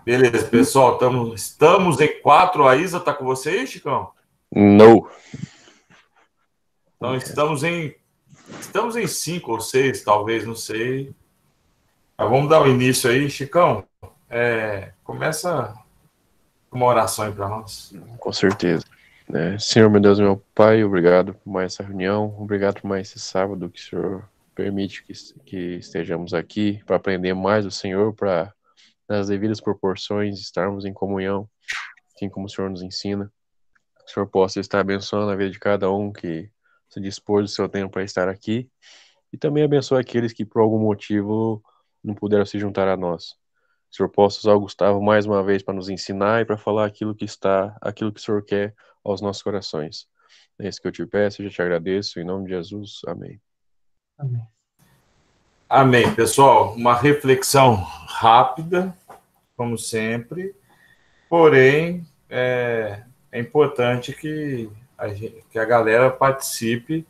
Beleza, pessoal, estamos em 4. A Isa está com você aí, Chicão? No. Então estamos em 5 ou 6, talvez, não sei. Mas vamos dar o início aí, Chicão. Começa com uma oração aí para nós. Com certeza. Senhor, meu Deus, meu Pai, obrigado por mais essa reunião, obrigado por mais esse sábado que o Senhor permite que estejamos aqui para aprender mais do Senhor, para, nas devidas proporções, estarmos em comunhão, assim como o Senhor nos ensina. Que o Senhor possa estar abençoando a vida de cada um que se dispôs do seu tempo para estar aqui, e também abençoe aqueles que por algum motivo não puderam se juntar a nós. Que o Senhor possa usar o Gustavo mais uma vez para nos ensinar e para falar aquilo que o Senhor quer aos nossos corações. É isso que eu te peço, eu já te agradeço, em nome de Jesus, amém. Amém. Amém, pessoal. Uma reflexão rápida, como sempre, porém é importante que a galera participe,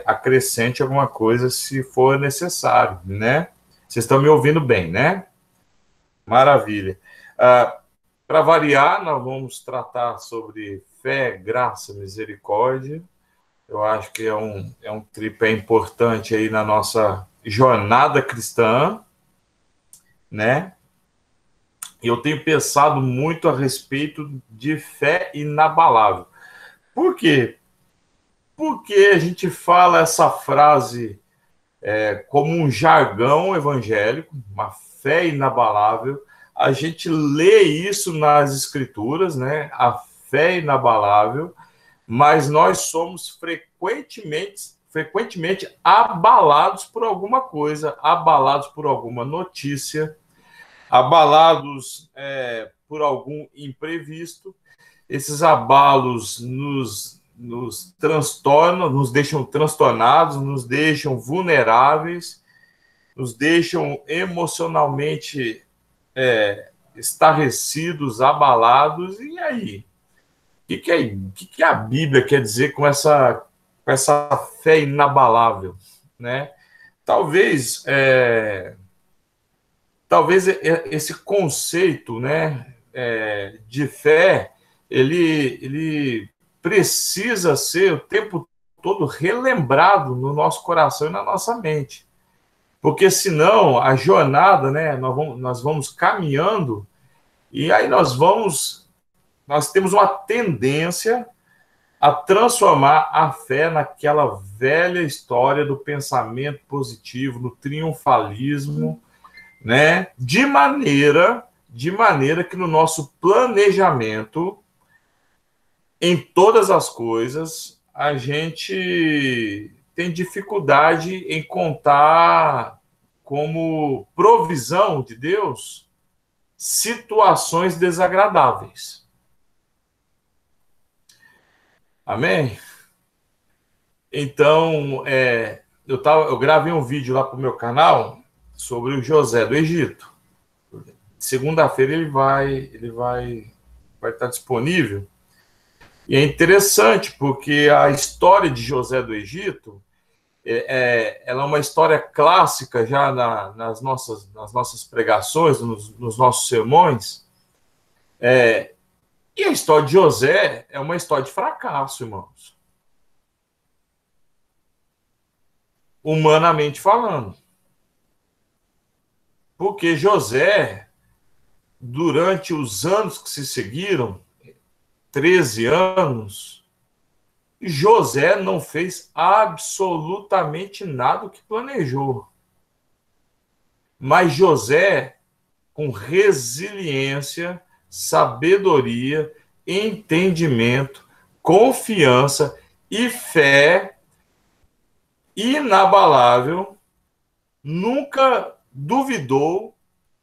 acrescente alguma coisa se for necessário, né? Vocês estão me ouvindo bem, né? Maravilha. Para variar, nós vamos tratar sobre fé, graça, misericórdia. Eu acho que é um tripé importante aí na nossa jornada cristã, né? E eu tenho pensado muito a respeito de fé inabalável. Por quê? Porque a gente fala essa frase como um jargão evangélico, uma fé inabalável. A gente lê isso nas escrituras, né? A fé inabalável, mas nós somos frequentemente abalados por alguma coisa, abalados por alguma notícia, abalados por algum imprevisto. Esses abalos nos transtornam, nos deixam transtornados, nos deixam vulneráveis, nos deixam emocionalmente estarrecidos, abalados. E aí? O que a Bíblia quer dizer com essa fé inabalável, né? Talvez esse conceito, né, de fé, ele precisa ser o tempo todo relembrado no nosso coração e na nossa mente, porque senão a jornada, né, nós vamos caminhando e aí nós temos uma tendência a transformar a fé naquela velha história do pensamento positivo, no triunfalismo, né? De maneira que no nosso planejamento, em todas as coisas, a gente tem dificuldade em contar como provisão de Deus situações desagradáveis. Amém? Então, eu gravei um vídeo lá para o meu canal sobre o José do Egito. Segunda-feira ele vai estar disponível. E é interessante porque a história de José do Egito ela é uma história clássica já nas nossas pregações, nos nossos sermões. E a história de José é uma história de fracasso, irmãos. Humanamente falando. Porque José, durante os anos que se seguiram, 13 anos, José não fez absolutamente nada do que planejou. Mas José, com resiliência, sabedoria, entendimento, confiança e fé inabalável, nunca duvidou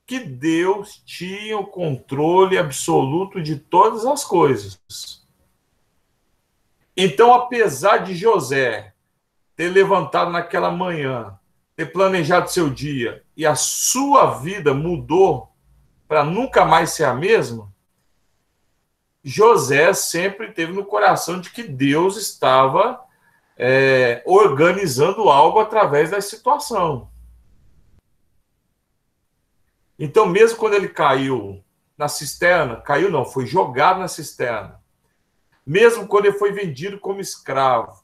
que Deus tinha o controle absoluto de todas as coisas. Então, apesar de José ter levantado naquela manhã, ter planejado seu dia, e a sua vida mudou para nunca mais ser a mesma, José sempre teve no coração de que Deus estava organizando algo através da situação. Então, mesmo quando ele caiu na cisterna, caiu não, foi jogado na cisterna, mesmo quando ele foi vendido como escravo,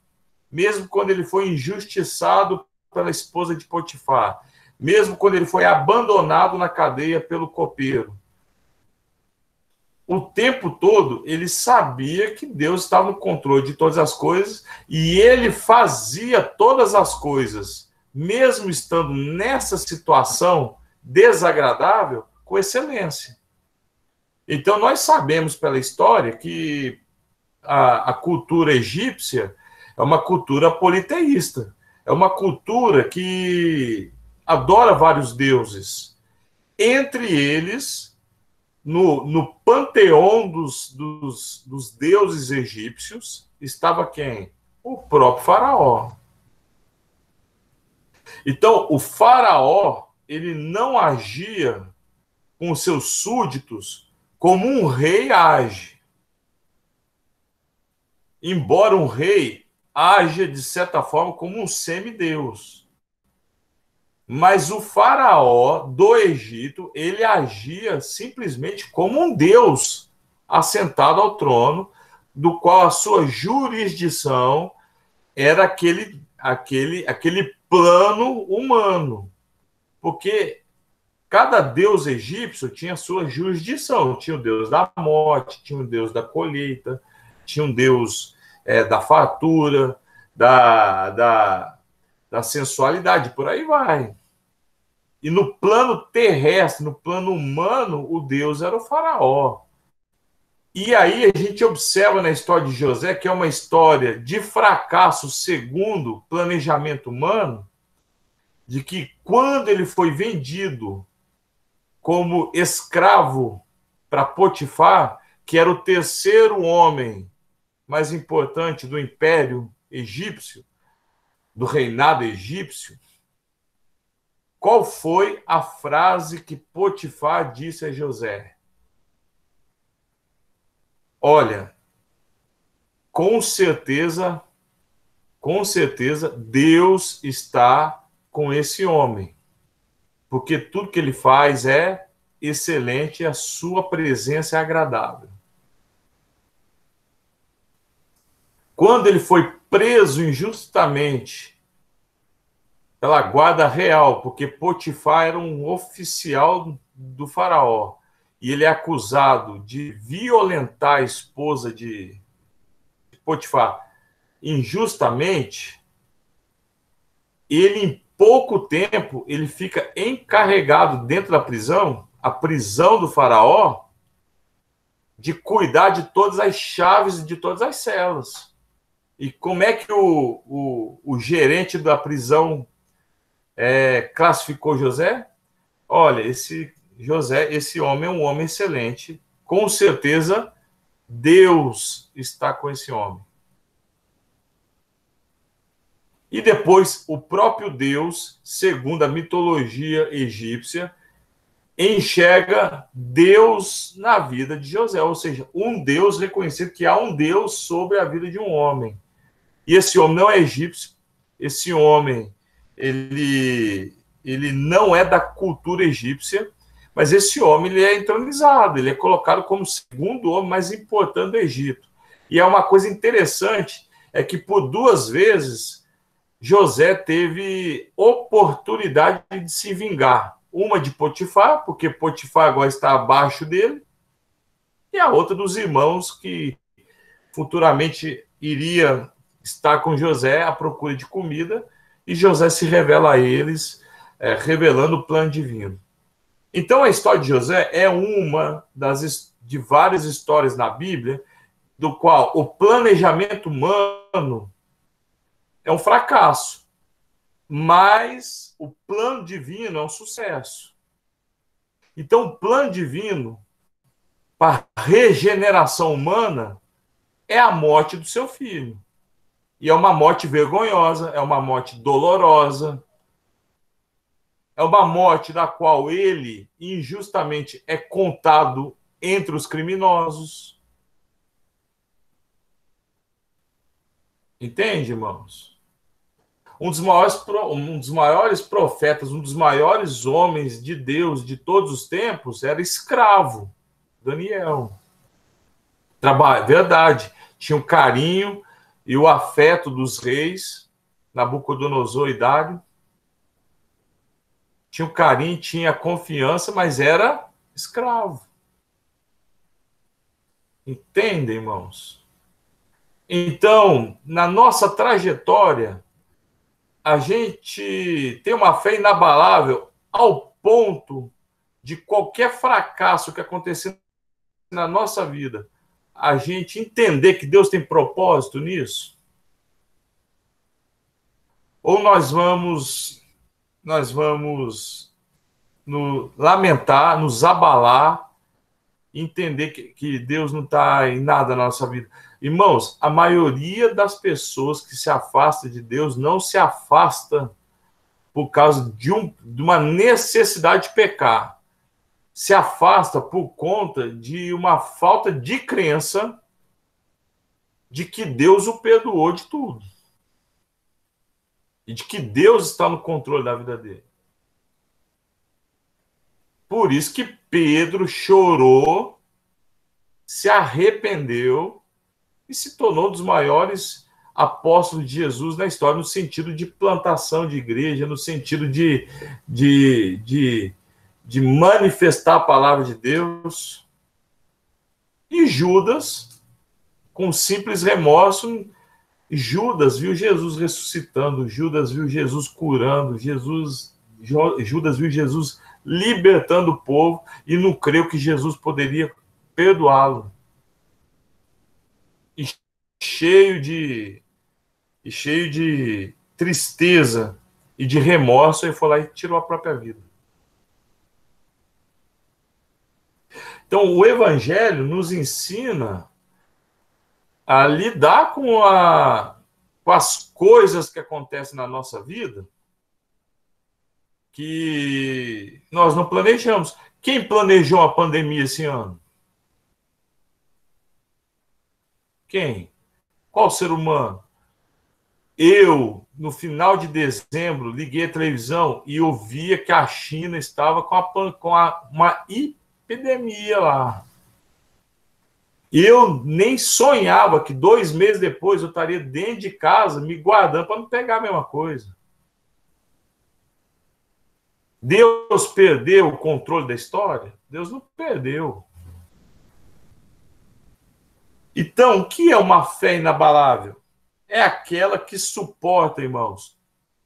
mesmo quando ele foi injustiçado pela esposa de Potifar, mesmo quando ele foi abandonado na cadeia pelo copeiro, o tempo todo ele sabia que Deus estava no controle de todas as coisas e ele fazia todas as coisas, mesmo estando nessa situação desagradável, com excelência. Então, nós sabemos pela história que a cultura egípcia é uma cultura politeísta, é uma cultura que adora vários deuses. Entre eles, no panteão dos deuses egípcios, estava quem? O próprio faraó. Então, o faraó, ele não agia com os seus súditos como um rei age. Embora um rei haja, de certa forma, como um semideus. Mas o faraó do Egito, ele agia simplesmente como um deus assentado ao trono, do qual a sua jurisdição era aquele plano humano. Porque cada deus egípcio tinha sua jurisdição. Tinha o deus da morte, tinha o deus da colheita, tinha um deus da fartura, da sensualidade, por aí vai. E no plano terrestre, no plano humano, o deus era o faraó. E aí a gente observa na história de José, que é uma história de fracasso segundo o planejamento humano, de que quando ele foi vendido como escravo para Potifar, que era o terceiro homem mais importante do Império Egípcio, do reinado egípcio, qual foi a frase que Potifar disse a José? Olha, com certeza, Deus está com esse homem, porque tudo que ele faz é excelente e a sua presença é agradável. Quando ele foi preso injustamente pela guarda real, porque Potifar era um oficial do faraó, e ele é acusado de violentar a esposa de Potifar injustamente, ele em pouco tempo ele fica encarregado dentro da prisão, a prisão do faraó, de cuidar de todas as chaves e de todas as celas. E como é que o gerente da prisão classificou José? Olha, esse homem é um homem excelente. Com certeza, Deus está com esse homem. E depois, o próprio Deus, segundo a mitologia egípcia, enxerga Deus na vida de José, ou seja, um Deus reconhecido, que há um Deus sobre a vida de um homem. E esse homem não é egípcio, esse homem, ele não é da cultura egípcia, mas esse homem ele é entronizado, ele é colocado como o segundo homem mais importante do Egito. E é uma coisa interessante, é que por duas vezes José teve oportunidade de se vingar. Uma de Potifar, porque Potifar agora está abaixo dele, e a outra dos irmãos que futuramente iria estar com José à procura de comida, e José se revela a eles, revelando o plano divino. Então, a história de José é uma de várias histórias na Bíblia, do qual o planejamento humano é um fracasso, mas o plano divino é um sucesso. Então, o plano divino para a regeneração humana é a morte do seu filho. E é uma morte vergonhosa, é uma morte dolorosa, é uma morte da qual ele injustamente é contado entre os criminosos. Entende, irmãos? um dos maiores profetas, um dos maiores homens de Deus de todos os tempos era escravo, Daniel. Verdade, tinha o carinho e o afeto dos reis, Nabucodonosor e Dário. Tinha o carinho, tinha a confiança, mas era escravo. Entendem, irmãos? Então, na nossa trajetória, a gente tem uma fé inabalável ao ponto de qualquer fracasso que acontecer na nossa vida, a gente entender que Deus tem propósito nisso? Ou nós vamos lamentar, nos abalar, entender que Deus não está em nada na nossa vida? Irmãos, a maioria das pessoas que se afasta de Deus não se afasta por causa de uma necessidade de pecar. Se afasta por conta de uma falta de crença de que Deus o perdoou de tudo. E de que Deus está no controle da vida dele. Por isso que Pedro chorou, se arrependeu e se tornou um dos maiores apóstolos de Jesus na história, no sentido de plantação de igreja, no sentido de manifestar a palavra de Deus. E Judas, com simples remorso, Judas viu Jesus ressuscitando, Judas viu Jesus curando, Judas viu Jesus libertando o povo e não creu que Jesus poderia perdoá-lo. E cheio de tristeza e de remorso, ele foi lá e tirou a própria vida. Então, o Evangelho nos ensina a lidar com as coisas que acontecem na nossa vida que nós não planejamos. Quem planejou a pandemia esse ano? Quem? Qual ser humano? Eu, no final de dezembro, liguei a televisão e eu via que a China estava com uma epidemia lá. Eu nem sonhava que 2 meses depois eu estaria dentro de casa me guardando para não pegar a mesma coisa. Deus perdeu o controle da história? Deus não perdeu. Então, o que é uma fé inabalável? É aquela que suporta, irmãos,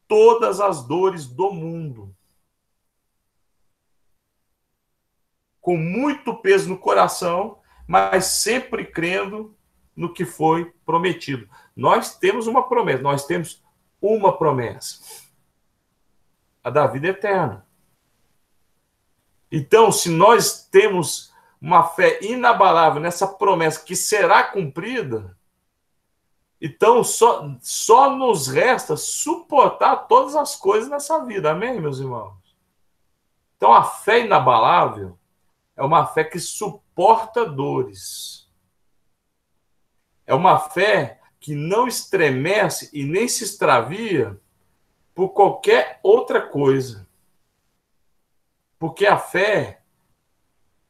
todas as dores do mundo. Com muito peso no coração, mas sempre crendo no que foi prometido. Nós temos uma promessa. A da vida eterna. Então, se nós temos uma fé inabalável nessa promessa que será cumprida, então só nos resta suportar todas as coisas nessa vida. Amém, meus irmãos? Então, a fé inabalável é uma fé que suporta dores. É uma fé que não estremece e nem se extravia por qualquer outra coisa. Porque a fé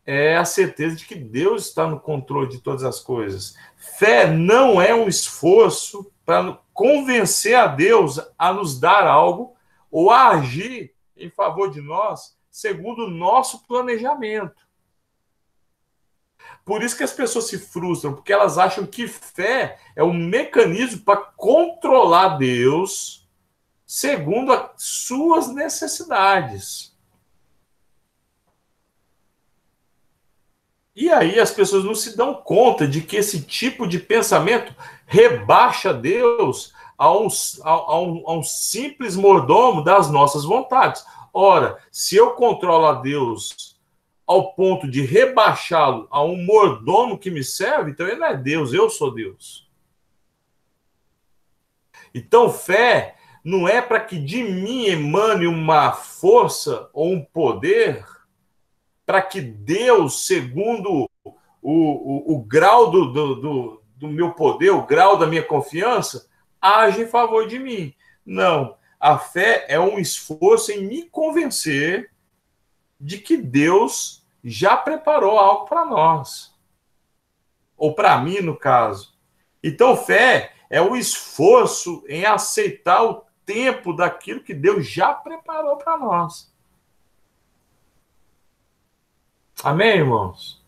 é a certeza de que Deus está no controle de todas as coisas. Fé não é um esforço para convencer a Deus a nos dar algo ou a agir em favor de nós segundo o nosso planejamento. Por isso que as pessoas se frustram, porque elas acham que fé é um mecanismo para controlar Deus segundo as suas necessidades. E aí as pessoas não se dão conta de que esse tipo de pensamento rebaixa Deus a um simples mordomo das nossas vontades. Ora, se eu controlo a Deus ao ponto de rebaixá-lo a um mordomo que me serve, então ele não é Deus, eu sou Deus. Então, fé não é para que de mim emane uma força ou um poder para que Deus, segundo o grau do meu poder, o grau da minha confiança, age em favor de mim. Não. A fé é um esforço em me convencer de que Deus já preparou algo para nós. Ou para mim, no caso. Então, fé é o esforço em aceitar o tempo daquilo que Deus já preparou para nós. Amém, irmãos?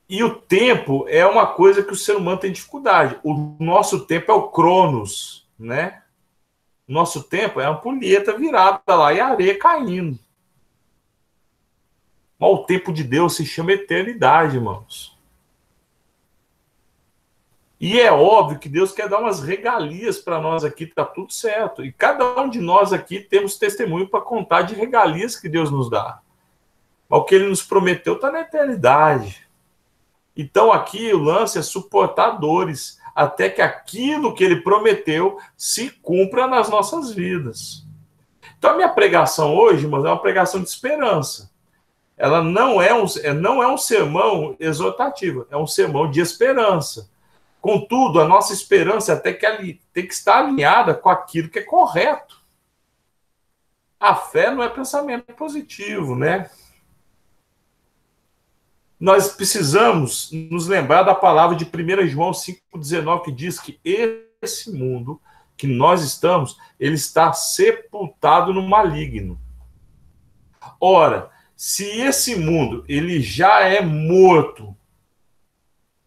E o tempo é uma coisa que o ser humano tem dificuldade. O nosso tempo é o Cronos, né? Nosso tempo é a ampulheta virada lá e a areia caindo. Mas o tempo de Deus se chama eternidade, irmãos. E é óbvio que Deus quer dar umas regalias para nós aqui, tá tudo certo. E cada um de nós aqui temos testemunho para contar de regalias que Deus nos dá. Mas o que ele nos prometeu está na eternidade. Então aqui o lance é suportar dores, até que aquilo que ele prometeu se cumpra nas nossas vidas. Então a minha pregação hoje, irmãos, é uma pregação de esperança. Ela não é um sermão exortativo, é um sermão de esperança. Contudo, a nossa esperança até que tem que estar alinhada com aquilo que é correto. A fé não é pensamento positivo, né? Nós precisamos nos lembrar da palavra de 1 João 5,19, que diz que esse mundo que nós estamos, ele está sepultado no maligno. Ora, se esse mundo ele já é morto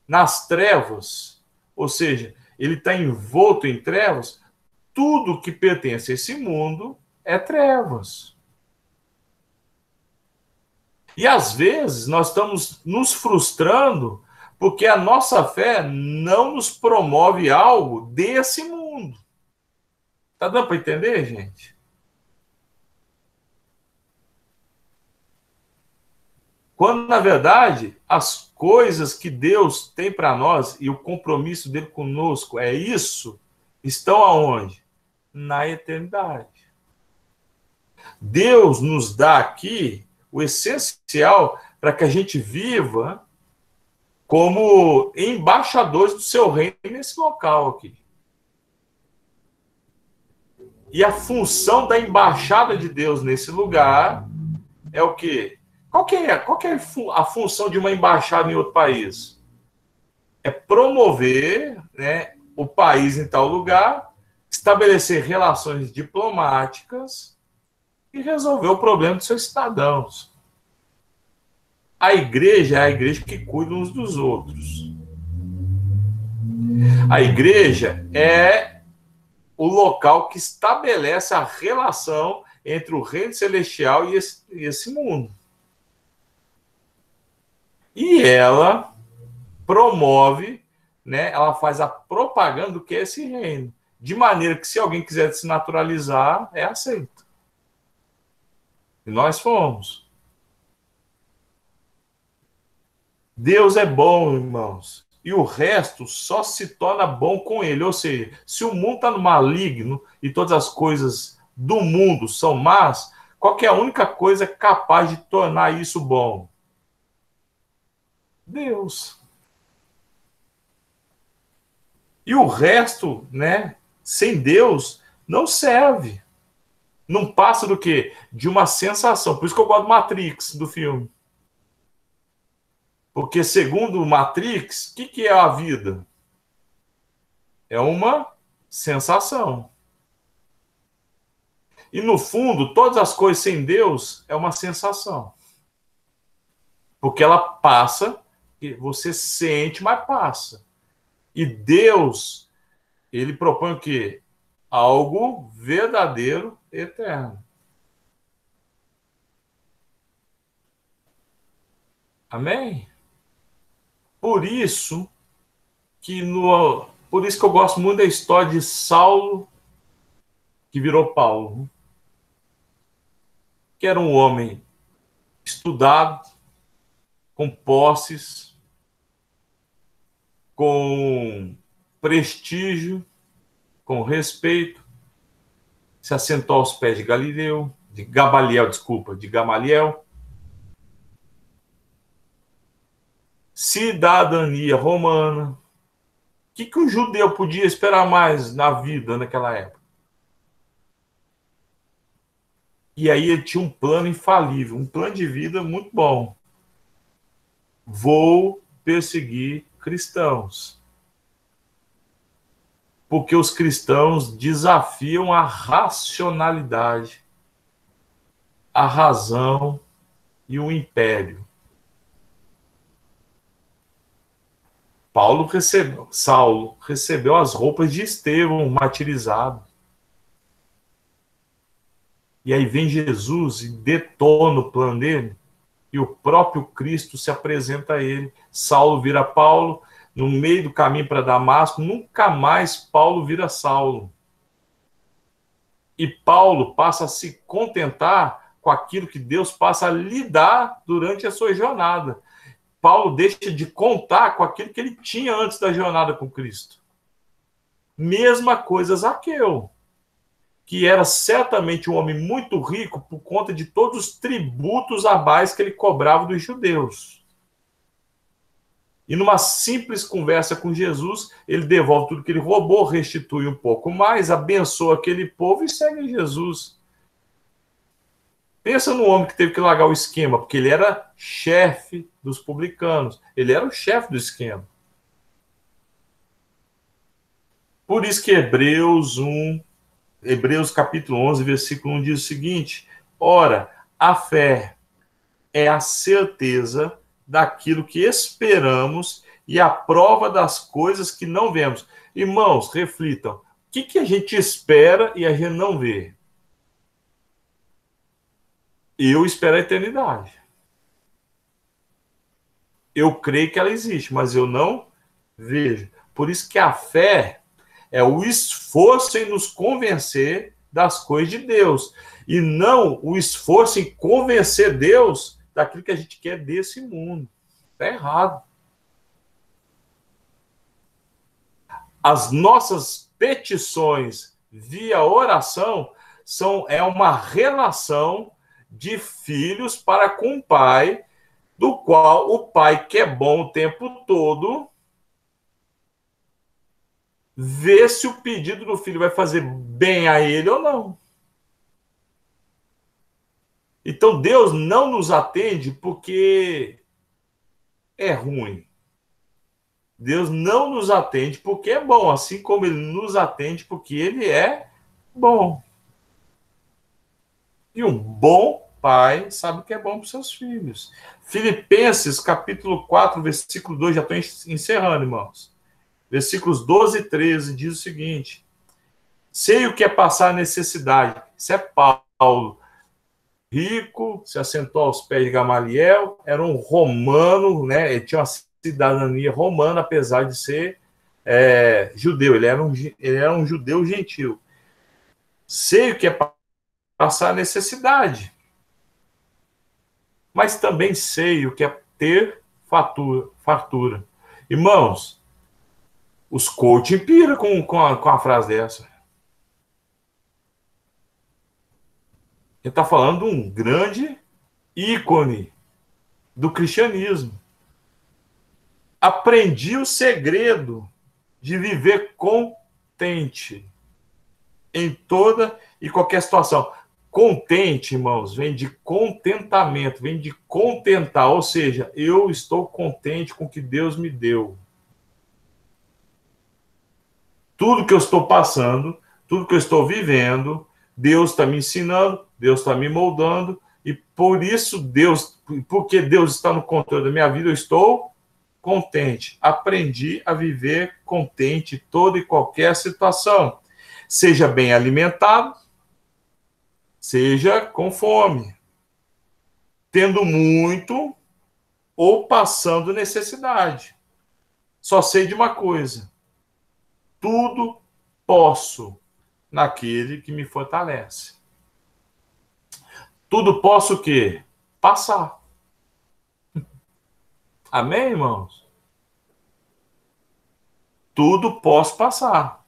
nas trevas, ou seja, ele está envolto em trevas, tudo que pertence a esse mundo é trevas. E às vezes nós estamos nos frustrando porque a nossa fé não nos promove algo desse mundo. Tá dando para entender, gente? Quando, na verdade, as coisas que Deus tem para nós e o compromisso dele conosco é isso, estão aonde? Na eternidade. Deus nos dá aqui o essencial para que a gente viva como embaixadores do seu reino nesse local aqui. E a função da embaixada de Deus nesse lugar é o quê? Qual que é a função de uma embaixada em outro país? É promover, né, o país em tal lugar, estabelecer relações diplomáticas e resolver o problema dos seus cidadãos. A igreja é a igreja que cuida uns dos outros. A igreja é o local que estabelece a relação entre o reino celestial e esse mundo. E ela promove, né, ela faz a propaganda do que é esse reino. De maneira que se alguém quiser se naturalizar, é aceito. E nós fomos. Deus é bom, irmãos. E o resto só se torna bom com ele. Ou seja, se o mundo está no maligno e todas as coisas do mundo são más, qual que é a única coisa capaz de tornar isso bom? Deus. E o resto, né, sem Deus, não serve. Não passa do quê? De uma sensação. Por isso que eu gosto do Matrix, do filme. Porque, segundo o Matrix, o que é a vida? É uma sensação. E, no fundo, todas as coisas sem Deus é uma sensação. Porque ela passa, você sente, mas passa. E Deus, ele propõe o quê? Algo verdadeiro, eterno. Amém? Por isso que eu gosto muito da história de Saulo, que virou Paulo, que era um homem estudado, com posses, com prestígio, com respeito, se assentou aos pés de Gamaliel, cidadania romana. O que um judeu podia esperar mais na vida naquela época? E aí ele tinha um plano infalível, um plano de vida muito bom. Vou perseguir cristãos. Porque os cristãos desafiam a racionalidade, a razão e o império. Saulo recebeu as roupas de Estevão martirizado. E aí vem Jesus e detona o plano dele, e o próprio Cristo se apresenta a ele. Saulo vira Paulo, no meio do caminho para Damasco, nunca mais Paulo vira Saulo. E Paulo passa a se contentar com aquilo que Deus passa a lhe dar durante a sua jornada. Paulo deixa de contar com aquilo que ele tinha antes da jornada com Cristo. Mesma coisa Zaqueu, que era certamente um homem muito rico por conta de todos os tributos abais que ele cobrava dos judeus. E numa simples conversa com Jesus, ele devolve tudo que ele roubou, restitui um pouco mais, abençoa aquele povo e segue Jesus. Pensa no homem que teve que largar o esquema, porque ele era chefe dos publicanos. Ele era o chefe do esquema. Por isso que Hebreus capítulo 11, versículo 1 diz o seguinte: ora, a fé é a certeza daquilo que esperamos e a prova das coisas que não vemos. Irmãos, reflitam. O que a gente espera e a gente não vê? Eu espero a eternidade. Eu creio que ela existe, mas eu não vejo. Por isso que a fé é o esforço em nos convencer das coisas de Deus. E não o esforço em convencer Deus daquilo que a gente quer desse mundo. Está errado. As nossas petições via oração é uma relação de filhos para com o pai, do qual o pai, que é bom o tempo todo, vê se o pedido do filho vai fazer bem a ele ou não. Então Deus não nos atende porque é ruim. Deus não nos atende porque é bom, assim como ele nos atende porque ele é bom. E um bom pai sabe o que é bom para os seus filhos. Filipenses, capítulo 4, versículo 2, já estou encerrando, irmãos. Versículos 12 e 13 diz o seguinte: sei o que é passar necessidade. Isso é Paulo. Rico, se assentou aos pés de Gamaliel, era um romano, né? Ele tinha uma cidadania romana, apesar de ser judeu. Ele era um judeu gentil. Sei o que é passar necessidade, mas também sei o que é ter fartura. Irmãos, os coaching pira com a frase dessa. Ele está falando de um grande ícone do cristianismo. Aprendi o segredo de viver contente em toda e qualquer situação. Contente, irmãos, vem de contentamento, vem de contentar, ou seja, eu estou contente com o que Deus me deu. Tudo que eu estou passando, tudo que eu estou vivendo, Deus está me ensinando, Deus está me moldando, e por isso porque Deus está no controle da minha vida, eu estou contente. Aprendi a viver contente em toda e qualquer situação. Seja bem alimentado, seja com fome, tendo muito ou passando necessidade. Só sei de uma coisa: tudo posso naquele que me fortalece. Tudo posso o quê? Passar. Amém, irmãos? Tudo posso passar.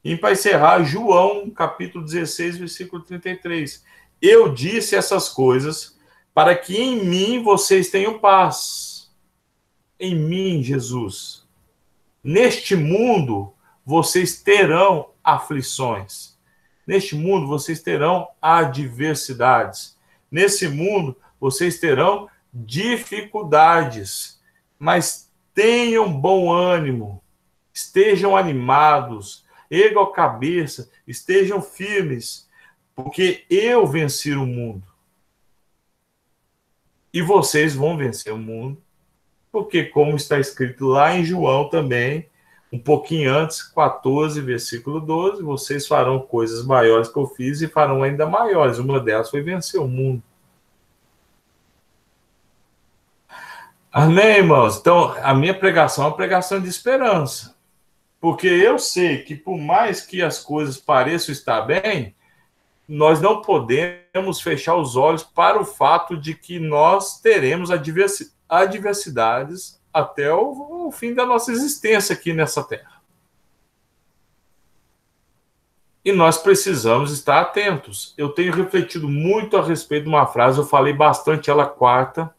E para encerrar, João, capítulo 16, versículo 33. Eu disse essas coisas para que em mim vocês tenham paz. Em mim, Jesus. Neste mundo, vocês terão aflições. Neste mundo vocês terão adversidades. Nesse mundo vocês terão dificuldades. Mas tenham bom ânimo, estejam animados, ergam a cabeça, estejam firmes, porque eu venci o mundo. E vocês vão vencer o mundo, porque, como está escrito lá em João também, um pouquinho antes, 14, versículo 12, vocês farão coisas maiores que eu fiz e farão ainda maiores. Uma delas foi vencer o mundo. Amém, irmãos? Então, a minha pregação é uma pregação de esperança. Porque eu sei que, por mais que as coisas pareçam estar bem, nós não podemos fechar os olhos para o fato de que nós teremos adversidades até o fim da nossa existência aqui nessa terra. E nós precisamos estar atentos. Eu tenho refletido muito a respeito de uma frase, eu falei bastante ela quarta,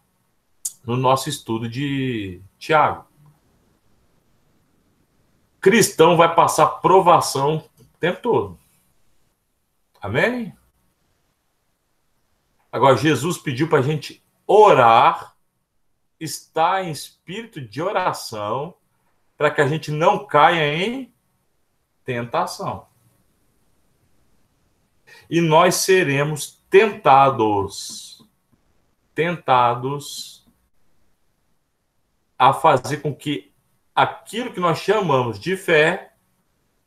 no nosso estudo de Tiago. Cristão vai passar provação o tempo todo. Amém? Agora, Jesus pediu para a gente orar, estar em espírito de oração, para que a gente não caia em tentação. E nós seremos tentados a fazer com que aquilo que nós chamamos de fé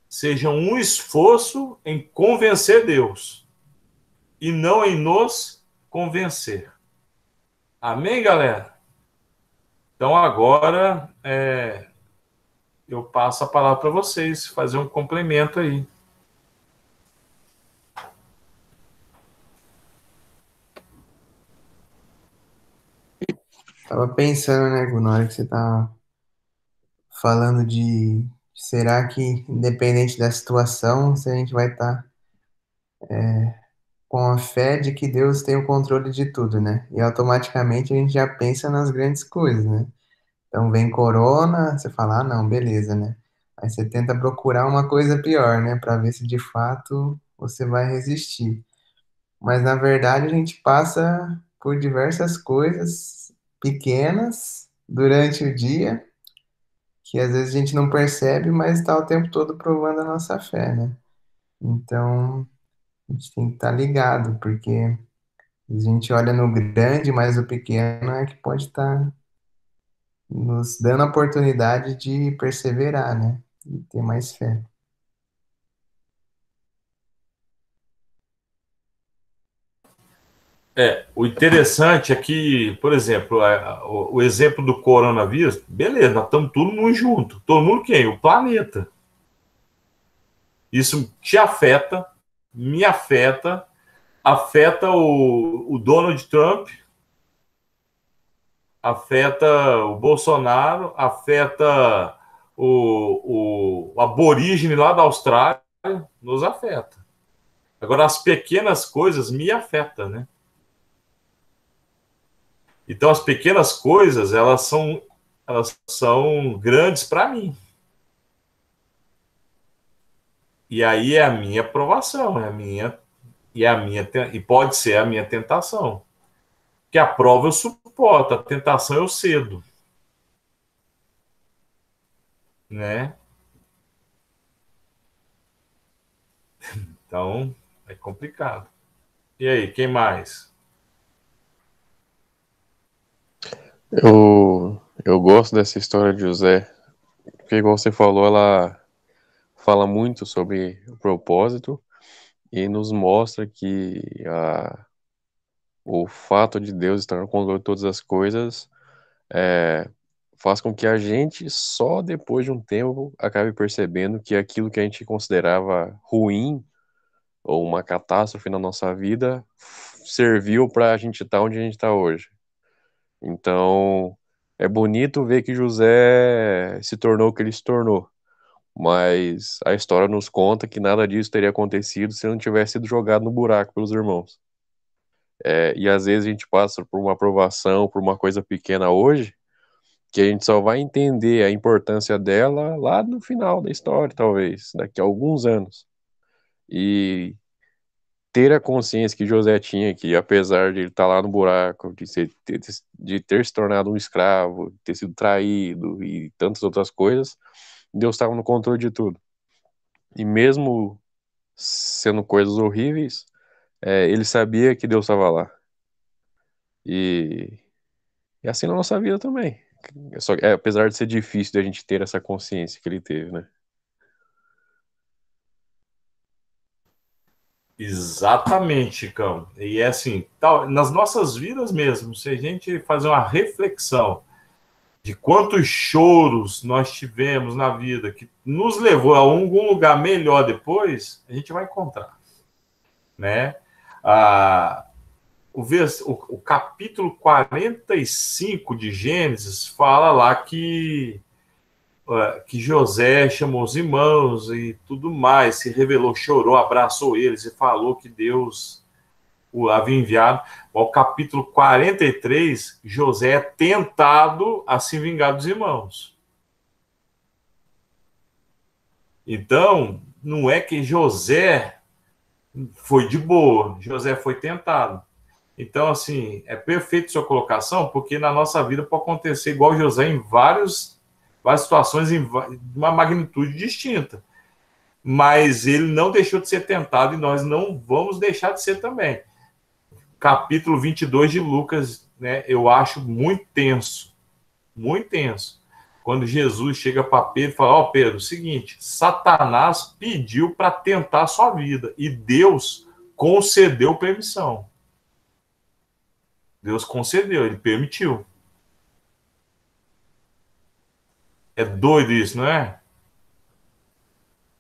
seja um esforço em convencer Deus e não em nos convencer. Amém, galera? Então agora eu passo a palavra para vocês, fazer um complemento aí. Tava pensando, né, Gu, na hora que você tava falando de será que, independente da situação, se a gente vai estar com a fé de que Deus tem o controle de tudo, né? E automaticamente a gente já pensa nas grandes coisas, né? Então vem corona, você fala, ah, não, beleza, né? Aí você tenta procurar uma coisa pior, né, para ver se de fato você vai resistir. Mas na verdade a gente passa por diversas coisas pequenas durante o dia que às vezes a gente não percebe, mas está o tempo todo provando a nossa fé, né? Então, a gente tem que estar ligado, porque a gente olha no grande, mas o pequeno é que pode estar nos dando a oportunidade de perseverar, né? E ter mais fé. O interessante é que, por exemplo, o exemplo do coronavírus, beleza, nós estamos todo mundo junto. Todo mundo quem? O planeta. Isso te afeta, me afeta, afeta o Donald Trump, afeta o Bolsonaro, afeta o aborígene lá da Austrália, nos afeta. Agora, as pequenas coisas me afetam, né? Então, as pequenas coisas, elas são grandes para mim. E aí é a minha aprovação, e pode ser a minha tentação. Que a prova eu suporto, a tentação eu cedo, né? Então, é complicado. E aí, quem mais? Eu gosto dessa história de José, porque, igual você falou, ela fala muito sobre o propósito e nos mostra que o fato de Deus estar no controle de todas as coisas faz com que a gente, só depois de um tempo, acabe percebendo que aquilo que a gente considerava ruim ou uma catástrofe na nossa vida serviu para a gente estar onde a gente está hoje. Então, é bonito ver que José se tornou o que ele se tornou, mas a história nos conta que nada disso teria acontecido se ele não tivesse sido jogado no buraco pelos irmãos. E às vezes a gente passa por uma aprovação, por uma coisa pequena hoje, que a gente só vai entender a importância dela lá no final da história, talvez, daqui a alguns anos. E ter a consciência que José tinha, que apesar de ele estar lá no buraco, de ter se tornado um escravo, ter sido traído e tantas outras coisas, Deus estava no controle de tudo. E mesmo sendo coisas horríveis, ele sabia que Deus estava lá. E assim na nossa vida também. Apesar de ser difícil de a gente ter essa consciência que ele teve, né? Exatamente, Chicão. E é assim, nas nossas vidas mesmo, se a gente fazer uma reflexão de quantos choros nós tivemos na vida que nos levou a algum lugar melhor depois, a gente vai encontrar, né? O capítulo 45 de Gênesis fala lá que José chamou os irmãos e tudo mais, se revelou, chorou, abraçou eles e falou que Deus o havia enviado. Ao capítulo 43, José é tentado a se vingar dos irmãos. Então, não é que José foi de boa, José foi tentado. Então, assim, é perfeito sua colocação, porque na nossa vida pode acontecer igual José em várias situações de uma magnitude distinta. Mas ele não deixou de ser tentado e nós não vamos deixar de ser também. Capítulo 22 de Lucas, né, eu acho muito tenso. Muito tenso. Quando Jesus chega para Pedro e fala: ó, Pedro, seguinte, Satanás pediu para tentar a sua vida e Deus concedeu permissão. Deus concedeu, ele permitiu. É doido isso, não é?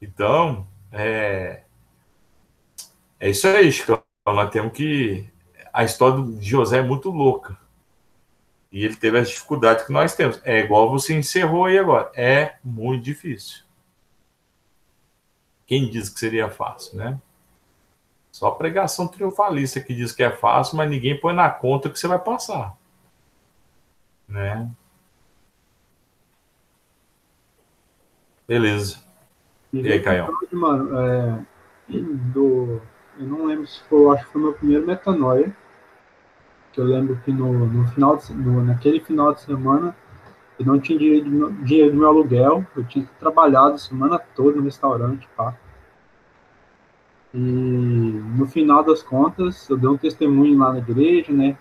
Então, é isso aí, Chico. Nós temos que... A história de José é muito louca. E ele teve as dificuldades que nós temos. É igual você encerrou aí agora. É muito difícil. Quem diz que seria fácil, né? Só pregação triunfalista que diz que é fácil, mas ninguém põe na conta que você vai passar. Né? Beleza. E aí, Caio? Mano, eu não lembro se foi, acho que foi o meu primeiro metanoia. Que eu lembro que naquele final de semana eu não tinha dinheiro do meu aluguel, eu tinha trabalhado a semana toda no restaurante, pá. E no final das contas, eu dei um testemunho lá na igreja, né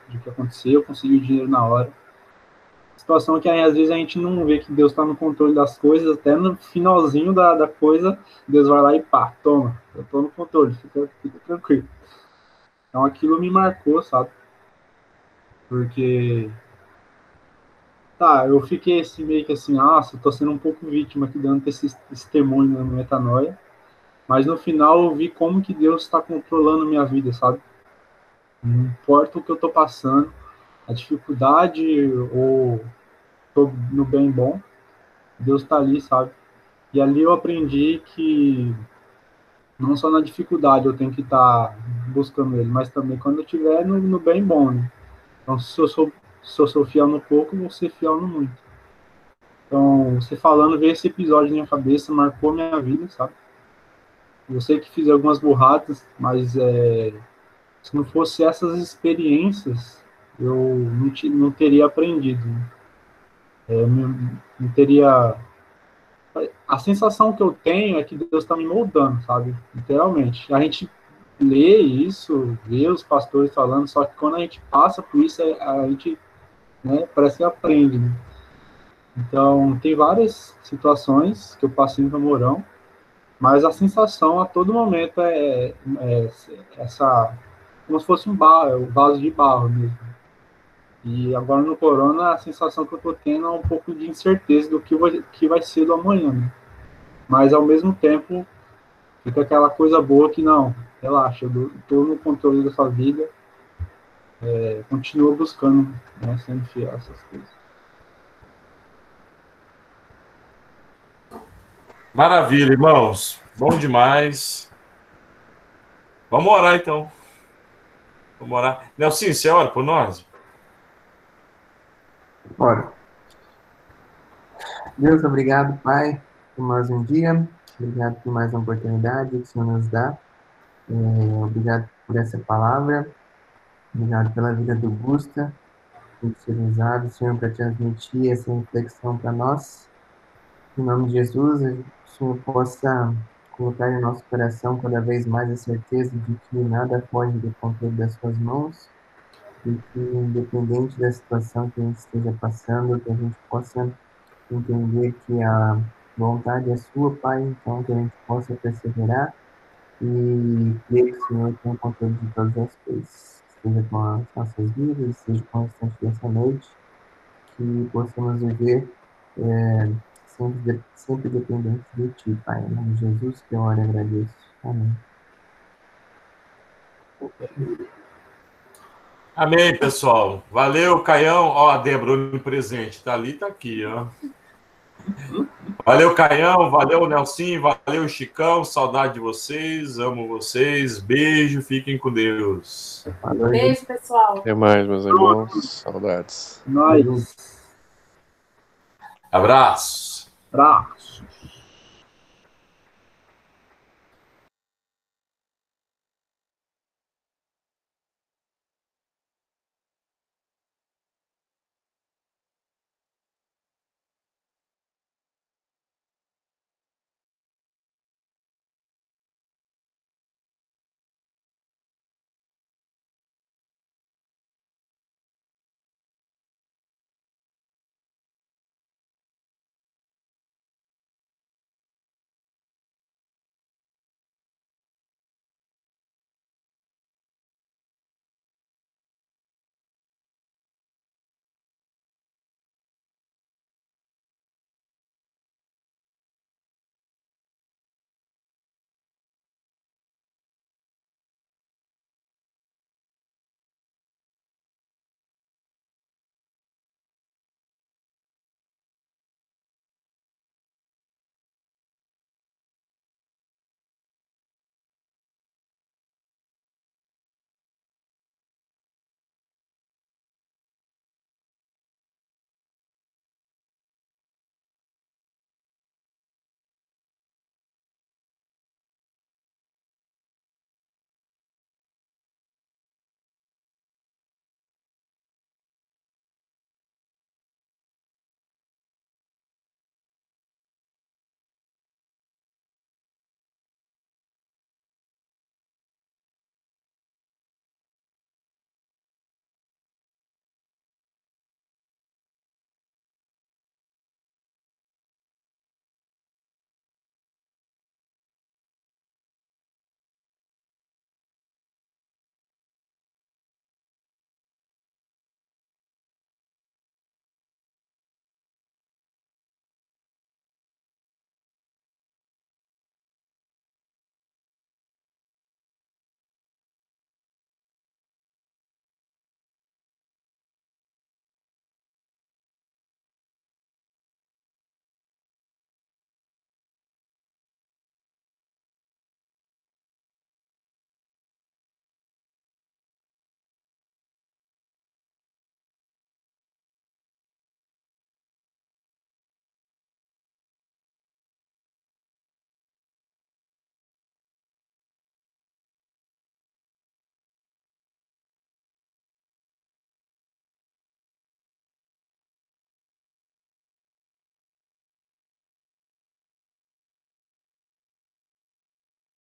de que aconteceu, eu consegui o dinheiro na hora. A situação é que aí, às vezes a gente não vê que Deus está no controle das coisas, até no finalzinho da coisa, Deus vai lá e pá, toma, eu tô no controle, fica tranquilo. Então aquilo me marcou, sabe? Porque eu fiquei assim, meio que assim, nossa, eu tô sendo um pouco vítima aqui dando esse testemunho na metanoia, mas no final eu vi como que Deus está controlando a minha vida, sabe? Não importa o que eu tô passando, a dificuldade ou tô no bem bom, Deus tá ali, sabe? E ali eu aprendi que não só na dificuldade eu tenho que estar buscando Ele, mas também quando eu estiver no bem bom, né? Então, se eu sou fiel no pouco, eu vou ser fiel no muito. Então, você falando, veio esse episódio na minha cabeça, marcou minha vida, sabe? Eu sei que fiz algumas burradas, mas se não fosse essas experiências, eu não teria aprendido. Né? Não teria... A sensação que eu tenho é que Deus está me moldando, sabe? Literalmente. A gente lê isso, vê os pastores falando, só que quando a gente passa por isso, a gente, né, parece que aprende, né? Então, tem várias situações que eu passei no Camorão, mas a sensação a todo momento é essa, como se fosse um vaso de barro mesmo. E agora no Corona, a sensação que eu tô tendo é um pouco de incerteza do que vai ser do amanhã, né? Mas ao mesmo tempo, fica aquela coisa boa que não, relaxa, eu tô no controle da sua vida, continua buscando, né, sendo fiel a essas coisas. Maravilha, irmãos. Bom demais. Vamos orar, então. Vamos orar. Nelson, você ora por nós? Ora. Deus, obrigado, Pai, por mais um dia. Obrigado por mais uma oportunidade que o Senhor nos dá Obrigado por essa palavra, obrigado pela vida do Gusta, por ser usado, Senhor, para transmitir essa reflexão para nós. Em nome de Jesus, o Senhor possa colocar em nosso coração cada vez mais a certeza de que nada foge do controle das suas mãos e que, independente da situação que a gente esteja passando, que a gente possa entender que a vontade é sua, Pai, então que a gente possa perseverar e crer que o Senhor tem o controle de todas as coisas. Esteja com as nossas vidas, esteja com o restante dessa noite, que possamos viver sempre dependentes de Ti, Pai. Em nome de Jesus, que eu oro e agradeço. Amém. Amém, pessoal. Valeu, Caião. Ó, a Débora onipresente. Tá ali, tá aqui, ó. Valeu, Caião. Valeu, Nelson. Valeu, Chicão. Saudade de vocês. Amo vocês. Beijo. Fiquem com Deus. Valeu, Beijo, pessoal. Até mais, meus irmãos. Saudades. Nós. Abraço. Pra